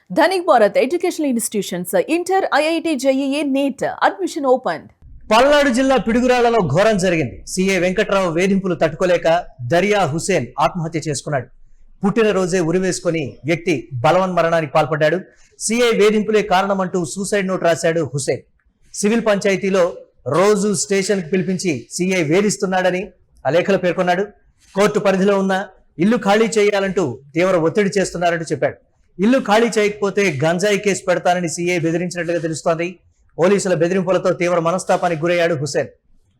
Dhanik Bharat Educational Institutions, Inter, IIT, JEE, NEET, admission opened. Palnadu జిల్లా పిడుగురాళ్లలో ఘోరం జరిగింది. CA Venkatrao వేధింపులు తట్టుకోలేక దరియా హుసేన్ ఆత్మహత్య చేసుకున్నాడు. పుట్టినరోజే ఉరివేసుకుని వ్యక్తి బలవన్మరణానికి పాల్పడ్డాడు. సీఐ వేధింపులే కారణమంటూ సూసైడ్ నోట్ రాశాడు హుసేన్. సివిల్ పంచాయతీలో రోజు స్టేషన్ కి పిలిపించి సీఐ వేధిస్తున్నాడని ఆ లేఖలో పేర్కొన్నాడు. కోర్టు పరిధిలో ఉన్న ఇల్లు ఖాళీ చేయాలంటూ తీవ్ర ఒత్తిడి చేస్తున్నారంటూ చెప్పాడు. ఇల్లు ఖాళీ చేయకపోతే గంజాయి కేసు పెడతానని సీఐ బెదిరించినట్లుగా తెలుస్తోంది. పోలీసుల బెదిరింపులతో తీవ్ర మనస్తాపానికి గురయ్యాడు హుసేన్.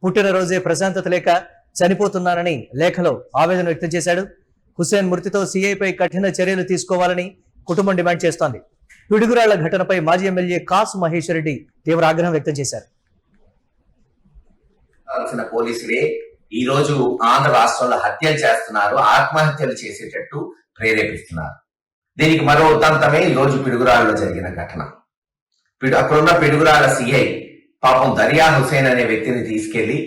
పుట్టినరోజే ప్రశాంతత లేక చనిపోతున్నానని లేఖలో ఆవేదన వ్యక్తం చేశాడు. హుసేన్ మృతితో సీఐపై కఠిన చర్యలు తీసుకోవాలని కుటుంబం డిమాండ్ చేస్తోంది. పిడుగురాళ్ల ఘటనపై మాజీ ఎమ్మెల్యే కాసు మహేష్ రెడ్డి తీవ్ర ఆగ్రహం వ్యక్తం చేశారు. పోలీసులే ఈ రోజు ఆంధ్ర రాష్ట్రంలో హత్యలు చేస్తున్నారు, ఆత్మహత్యలు చేసేటట్టు ప్రేరేపిస్తున్నారు. దీనికి మరో ఉదంతమే ఈ రోజు పిడుగురాళ్లలో జరిగిన ఘటన. అక్కడున్న పిడుగురాళ్ల సిఐ పాపం దరియా హుసేన్ అనే వ్యక్తిని తీసుకెళ్లి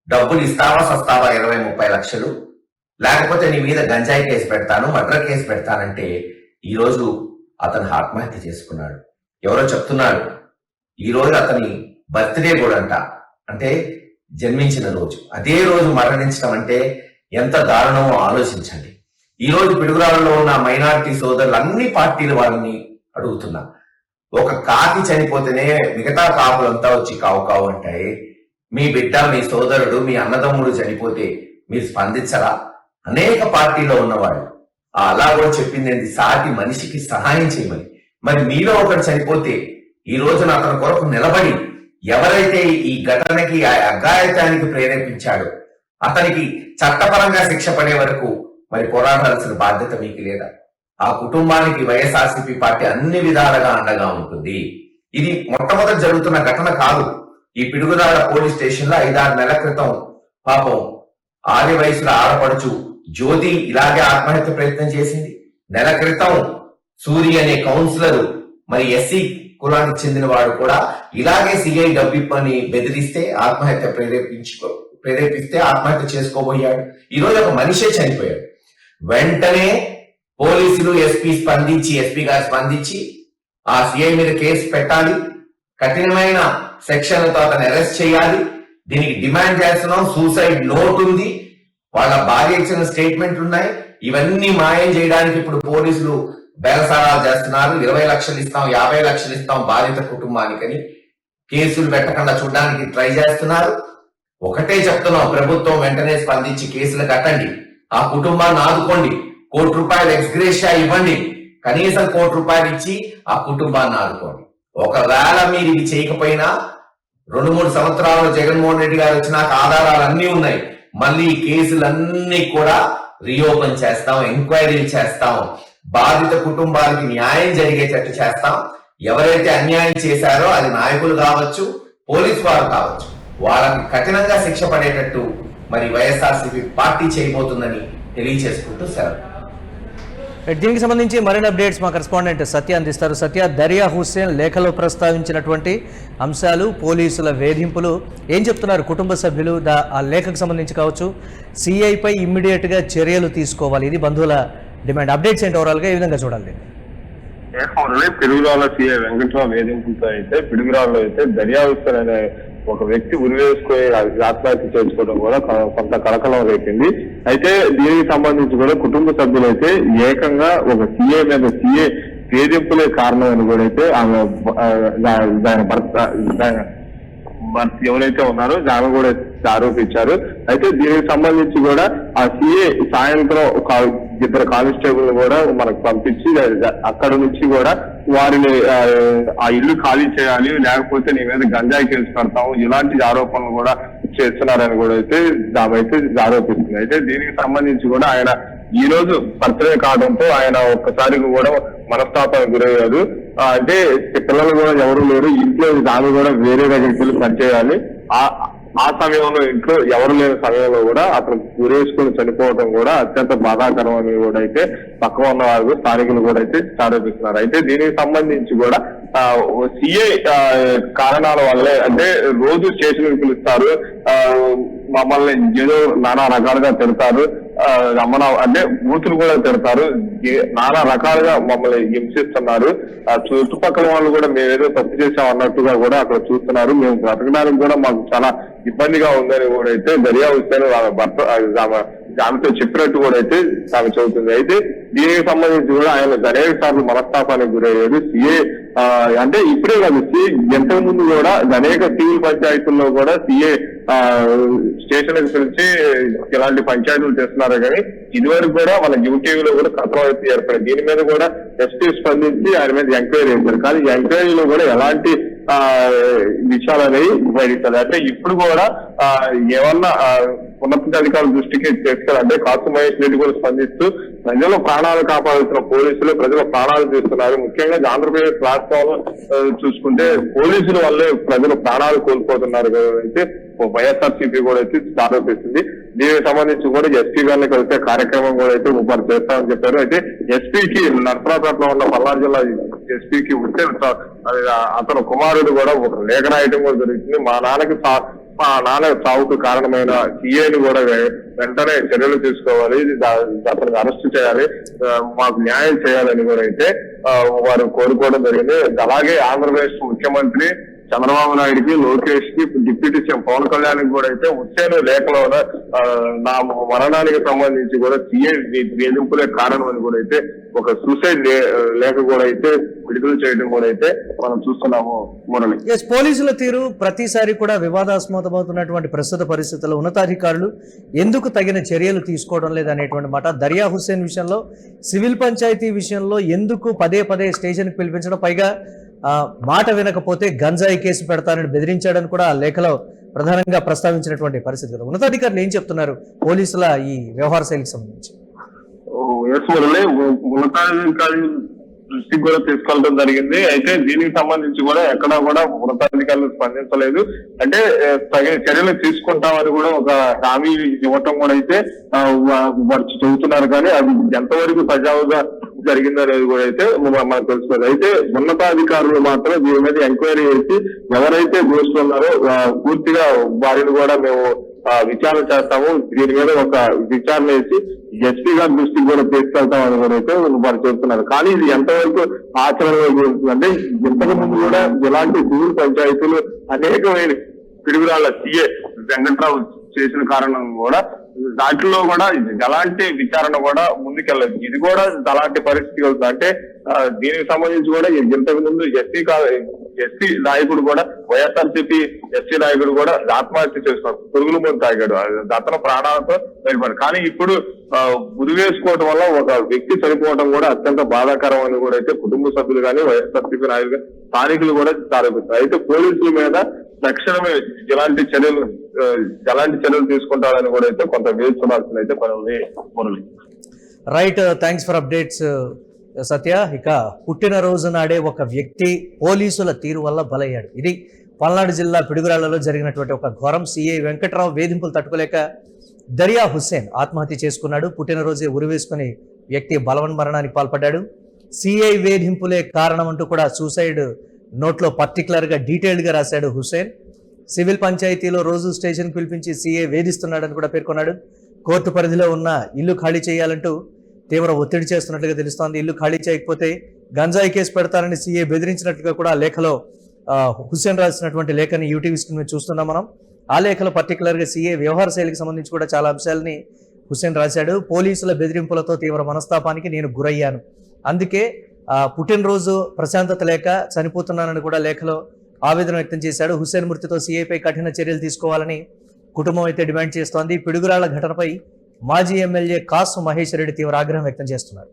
డబ్బులు ఇస్తావా సస్తావా 20-30 లక్షలు, లేకపోతే నీ మీద గంజాయి కేసు పెడతాను, మర్డర్ కేసు పెడతానంటే ఈ రోజు అతను ఆత్మహత్య చేసుకున్నాడు. ఎవరో చెప్తున్నాడు ఈ రోజు అతని బర్త్డే కూడా అంటే జన్మించిన రోజు, అదే రోజు మరణించడం అంటే ఎంత దారుణమో ఆలోచించండి. ఈ రోజు పిడుగురాళ్లలో ఉన్న మైనారిటీ సోదరులు అన్ని పార్టీల వాళ్ళని అడుగుతున్నా, ఒక కాకి చనిపోతేనే మిగతా కాపులంతా వచ్చి కావు కావు అంటాయి. మీ బిడ్డ, మీ సోదరుడు, మీ అన్నదమ్ముడు చనిపోతే మీరు స్పందించరా? అనేక పార్టీలో ఉన్నవాళ్ళు అలా కూడా చెప్పింది సాటి మనిషికి సహాయం చేయమని. మరి మీలో ఒకరు చనిపోతే ఈ రోజున అతని కొరకు నిలబడి ఎవరైతే ఈ ఘటనకి అఘాయితానికి ప్రేరేపించాడో అతనికి చట్టపరంగా శిక్ష పడే వరకు మరి పోరాడాల్సిన బాధ్యత మీకు లేదా? ఆ కుటుంబానికి వైఎస్ఆర్సీపీ పార్టీ అన్ని విధాలుగా అండగా ఉంటుంది. ఇది మొట్టమొదటి జరుగుతున్న ఘటన కాదు. ఈ పిడుగురాళ్ల పోలీస్ స్టేషన్ లో 5-6 నెలల క్రితం పాపం 6 వయసుల ఆడపడుచు జ్యోతి ఇలాగే ఆత్మహత్య ప్రయత్నం చేసింది. నెల క్రితం సూరి అనే కౌన్సిలర్ మరి ఎస్సీ కులానికి చెందిన వాడు కూడా ఇలాగే సిఐ డబ్బిప్పని బెదిరిస్తే ప్రేరేపిస్తే ఆత్మహత్య చేసుకోబోయాడు. ఈ రోజు ఒక మనిషే చనిపోయాడు. వెంటనే పోలీసులు ఎస్పీ గారు స్పందించి ఆ సిఐ మీద కేసు పెట్టాలి, కఠినమైన సెక్షన్లతో అతను అరెస్ట్ చేయాలి. దీనికి డిమాండ్ చేస్తున్నాం. సూసైడ్ నోట్ ఉంది, వాళ్ళ భార్య ఇచ్చిన స్టేట్మెంట్ ఉన్నాయి. ఇవన్నీ మాయం చేయడానికి ఇప్పుడు పోలీసులు బేరసారాలు చేస్తున్నారు. 20 లక్షలు ఇస్తాం, 50 లక్షలు ఇస్తాం బాధిత కుటుంబానికని కేసులు పెట్టకుండా చూడడానికి ట్రై చేస్తున్నారు. ఒకటే చెప్తున్నాం, ప్రభుత్వం వెంటనే స్పందించి కేసులు కట్టండి, ఆ కుటుంబాన్ని ఆదుకోండి, ₹1 ఎక్స్గ్రేషియా ఇవ్వండి, కనీసం ₹1 ఇచ్చి ఆ కుటుంబాన్ని ఆదుకోండి. ఒకవేళ మీరు ఇది చేయకపోయినా 2-3 సంవత్సరాలు జగన్మోహన్ రెడ్డి గారు వచ్చినాక ఆధారాలు అన్నీ ఉన్నాయి, మళ్ళీ ఈ కేసులన్నీ కూడా రీఓపెన్ చేస్తాం, ఎంక్వైరీలు చేస్తాం, బాధిత కుటుంబాలకి న్యాయం జరిగేటట్టు చేస్తాం. ఎవరైతే అన్యాయం చేశారో అది నాయకులు కావచ్చు, పోలీసు వారు కావచ్చు, వాళ్ళకి కఠినంగా శిక్ష పడేటట్టు మరి వైఎస్ఆర్సీపీ పార్టీ చేయబోతుందని తెలియజేసుకుంటూ సెలవు. దీనికి సంబంధించి మరిన్ని అప్డేట్స్ మా కరెస్పాండెంట్ సత్య అందిస్తారు. సత్య, దరియా హుసేన్ లేఖలో ప్రస్తావించినటువంటి అంశాలు, పోలీసుల వేధింపులు ఏం చెప్తున్నారు కుటుంబ సభ్యులు? ఆ లేఖకు సంబంధించి కావచ్చు, సిఐపై ఇమ్మీడియట్గా చర్యలు తీసుకోవాలి, ఇది బంధువుల డిమాండ్. అప్డేట్స్ ఏంటి ఓవరాల్గా ఏ విధంగా చూడాలి? పిడుగురాళ్ళ సిఐ వెంకట్రావు వేధింపులతో అయితే పిడుగురాళ్ళలో అయితే దరియా హుసేన్ అనే ఒక వ్యక్తి ఉరివేసుకుని ఆత్మహత్య చేసుకోవడం కూడా కొంత కలకలం రేపింది. అయితే దీనికి సంబంధించి కూడా కుటుంబ సభ్యులు అయితే ఏకంగా ఒక సిఐ మీద సిఐ వేధింపులే కారణం అని కూడా అయితే ఆమె భర్త ఎవరైతే ఉన్నారో ఆమె కూడా ఆరోపించారు. అయితే దీనికి సంబంధించి కూడా ఆ సిఐ సాయంత్రం 2 కానిస్టేబుల్ కూడా మనకు పంపించి అక్కడ నుంచి కూడా వారిని ఆ ఇల్లు ఖాళీ చేయాలి, లేకపోతే నీ మీద గంజాయి కేసు పెడతాము, ఇలాంటి ఆరోపణలు కూడా చేస్తున్నారని కూడా అయితే ఆరోపిస్తుంది. అయితే దీనికి సంబంధించి కూడా ఆయన ఈ రోజు బర్త్డే కావడంతో ఆయన ఒక్కసారి కూడా మనస్తాపానికి గురయ్యారు. అంటే పిల్లలు కూడా ఎవరు లేరు, ఇంట్లో ఆమె కూడా వేరే దగ్గరికి వెళ్ళి పనిచేయాలి. ఆ సమయంలో ఇంట్లో ఎవరు లేని సమయంలో కూడా అతను గురేసుకుని చనిపోవడం కూడా అత్యంత బాధాకరం అని కూడా అయితే పక్కన ఉన్న వారు స్థానికులు కూడా అయితే ఆరోపిస్తున్నారు. అయితే దీనికి సంబంధించి కూడా సిఐ కారణాల వల్లే, అంటే రోజు స్టేషన్ పిలుస్తారు, మమ్మల్ని ఏదో నానా రకాలుగా తిడతారు, మన అంటే బూతులు కూడా తిడతారు, నానా రకాలుగా మమ్మల్ని హింసిస్తున్నారు. చుట్టుపక్కల వాళ్ళు కూడా మేమేదో తప్పు చేసాం అన్నట్టుగా కూడా అక్కడ చూస్తున్నారు. మేము బ్రతకడానికి కూడా మాకు చాలా ఇబ్బందిగా ఉందని కూడా అయితే దరియా హుస్సేన్ ఆమె భర్త ఆమెతో చెప్పినట్టు కూడా అయితే ఆమె చెబుతుంది. అయితే దీనికి సంబంధించి కూడా ఆయన అనేక సార్లు మనస్తాపానికి గురయ్యారు. సిఏ అంటే ఇప్పుడే కాదు, సిఏ ఎంతకు ముందు కూడా అనేక సివిల్ పంచాయతీల్లో కూడా సిఏ స్టేషన్ పిలిచి ఇలాంటి పంచాయతీలు చేస్తున్నారు. కానీ ఇదివరకు కూడా మన యూటీవీలో కూడా కథనం అయితే ఏర్పడింది. దీని మీద కూడా ఎస్పీ స్పందించి ఆయన మీద ఎంక్వైరీ చేశారు. కానీ ఈ ఎంక్వైరీలో కూడా ఎలాంటి విషయాలు అనేవి బయటది. అంటే ఇప్పుడు కూడా ఏమన్నా ఉన్నతాధికారుల దృష్టికి తీసుకెళ్ళాలంటే కాసు మహేష్ రెడ్డి కూడా స్పందిస్తూ ప్రజల ప్రాణాలు కాపాడుతున్న పోలీసులు ప్రజల ప్రాణాలు తీస్తున్నారు. ముఖ్యంగా ఆంధ్రప్రదేశ్ రాష్ట్రంలో చూసుకుంటే పోలీసుల వల్లే ప్రజలు ప్రాణాలు కోల్పోతున్నారు అయితే వైఎస్ఆర్సీపీ కూడా అయితే ఆరోపిస్తుంది. దీనికి సంబంధించి కూడా ఎస్పీ గారిని కలిసే కార్యక్రమం కూడా అయితే వారు చేస్తామని చెప్పారు. అయితే ఎస్పీకి నర్సరాపేటలో ఉన్న పల్నాడు జిల్లా ఎస్పీకి ఉంటే అతను కుమారుడు కూడా ఒక లేఖ రాయటం కూడా జరుగుతుంది. మా నాన్న చావుకు కారణమైన సిఐని కూడా వెంటనే చర్యలు తీసుకోవాలి, అతనికి అరెస్ట్ చేయాలి, మాకు న్యాయం చేయాలని కూడా అయితే వారు కోరుకోవడం జరిగింది. అలాగే ఆంధ్రప్రదేశ్ ముఖ్యమంత్రి చంద్రబాబు నాయుడికి, లోకేష్ కి, డిప్యూటీ సీఎం పవన్ కళ్యాణ్ కూడా అయితే హుస్సేన్ లేఖలో నా మరణానికి సంబంధించి కూడా సిఐ వేధింపులే కారణం అని కూడా అయితే ఒక సూసైడ్ లేఖ కూడా అయితే విడుదల చేయడం కూడా అయితే మనం చూస్తున్నాము. మురళి, పోలీసుల తీరు ప్రతిసారి కూడా వివాదాస్పదమవుతున్నటువంటి ప్రస్తుత పరిస్థితుల్లో ఉన్నతాధికారులు ఎందుకు తగిన చర్యలు తీసుకోవడం లేదనేటువంటి మాట. దరియా హుస్సేన్ విషయంలో, సివిల్ పంచాయతీ విషయంలో ఎందుకు పదే పదే స్టేషన్కి పిలిపించడం, పైగా మాట వినకపోతే గంజాయి కేసు పెడతానని బెదిరించాడని కూడా ఆ లేఖలో ప్రధానంగా ప్రస్తావించినటువంటి పరిస్థితులు. ఉన్నతాధికారులు ఏం చెప్తున్నారు పోలీసుల ఈ వ్యవహార శైలికి సంబంధించి? ఉన్నతాధికారులు దృష్టికి కూడా తీసుకెళ్ళడం జరిగింది. అయితే దీనికి సంబంధించి కూడా ఎక్కడా కూడా ఉన్నతాధికారులు స్పందించలేదు. అంటే తగిన చర్యలు తీసుకుంటామని కూడా ఒక హామీ ఇవ్వటం కూడా అయితే వారు చెబుతున్నారు. కానీ అది ఎంతవరకు సజావుగా జరిగిందనేది కూడా అయితే మనకు తెలుసుకోవాలి. అయితే ఉన్నతాధికారులు మాత్రం దీని మీద ఎంక్వైరీ చేసి ఎవరైతే దోషులు ఉన్నారో పూర్తిగా వారిని కూడా మేము విచారణ చేస్తాము, దీని మీద ఒక విచారణ చేసి ఎస్పీ గారి దృష్టికి కూడా తీసుకెళ్తామని కూడా అయితే వారు చెప్తున్నారు. కానీ ఇది ఎంతవరకు ఆచరణలో జరుగుతుందంటే ఇంతకు ముందు కూడా ఇలాంటి సివిల్ పంచాయతీలు అనేకమైన పిడుగురాళ్ల సిఏ వెంకట్రావు చేసిన కారణం కూడా దాంట్లో కూడా ఎలాంటి విచారణ కూడా ముందుకెళ్ళదు. ఇది కూడా అలాంటి పరిస్థితి అవుతుంది. అంటే దీనికి సంబంధించి కూడా ఇంతకు ముందు ఎస్సీ నాయకుడు కూడా వైఎస్ఆర్సీపీ ఎస్సీ నాయకుడు కూడా ఆత్మహత్య చేసుకున్నాడు, పురుగుల మందు తాగాడు, అతను ప్రాణాలతో బయటపడు. కానీ ఇప్పుడు ఉరివేసుకోవడం వల్ల ఒక వ్యక్తి చనిపోవడం కూడా అత్యంత బాధాకరం అని కూడా అయితే కుటుంబ సభ్యులు కానీ వైఎస్ఆర్సీపీ నాయకులు స్థానికులు కూడా ఆరోపిస్తారు. అయితే పోలీసుల మీద తక్షణమే ఎలాంటి చర్యలు తీసుకుంటారని కూడా అయితే కొంత వేచి చూడాల్సిన అయితే పని Murali. Right, thanks for updates Satya. ఇక పుట్టినరోజు నాడే ఒక వ్యక్తి పోలీసుల తీరు వల్ల బలయ్యాడు. ఇది పల్నాడు జిల్లా పిడుగురాళ్లలో జరిగినటువంటి ఒక ఘోరం. సిఐ వెంకట్రావు వేధింపులు తట్టుకోలేక దరియా హుస్సేన్ ఆత్మహత్య చేసుకున్నాడు. పుట్టినరోజే ఉరివేసుకుని వ్యక్తి బలవన్మరణానికి పాల్పడ్డాడు. సిఐ వేధింపులే కారణం అంటూ కూడా సూసైడ్ నోట్లో పర్టికులర్గా డీటెయిల్డ్గా రాశాడు హుస్సేన్. సివిల్ పంచాయతీలో రోజు స్టేషన్ పిలిపించి సిఐ వేధిస్తున్నాడని కూడా పేర్కొన్నాడు. కోర్టు పరిధిలో ఉన్న ఇల్లు ఖాళీ చేయాలంటూ తీవ్ర ఒత్తిడి చేస్తున్నట్లుగా తెలుస్తోంది. ఇల్లు ఖాళీ చేయకపోతే గంజాయి కేసు పెడతారని సిఐ బెదిరించినట్లుగా కూడా లేఖలో హుస్సేన్ రాసినటువంటి లేఖని యూటీవీ స్క్రీన్ మీద చూస్తున్నాం మనం. ఆ లేఖలో పర్టికులర్గా సిఐ వ్యవహార శైలికి సంబంధించి కూడా చాలా అంశాలని హుస్సేన్ రాశాడు. పోలీసుల బెదిరింపులతో తీవ్ర మనస్తాపానికి నేను గురయ్యాను, అందుకే పుట్టినరోజు ప్రశాంతత లేక చనిపోతున్నానని కూడా లేఖలో ఆవేదన వ్యక్తం చేశాడు. హుస్సేన్ మృతితో సిఐపై కఠిన చర్యలు తీసుకోవాలని కుటుంబం అయితే డిమాండ్ చేస్తోంది. పిడుగురాళ్ల ఘటనపై మాజీ ఎమ్మెల్యే కాసు మహేష్ రెడ్డి తీవ్ర ఆగ్రహం వ్యక్తం చేస్తున్నారు.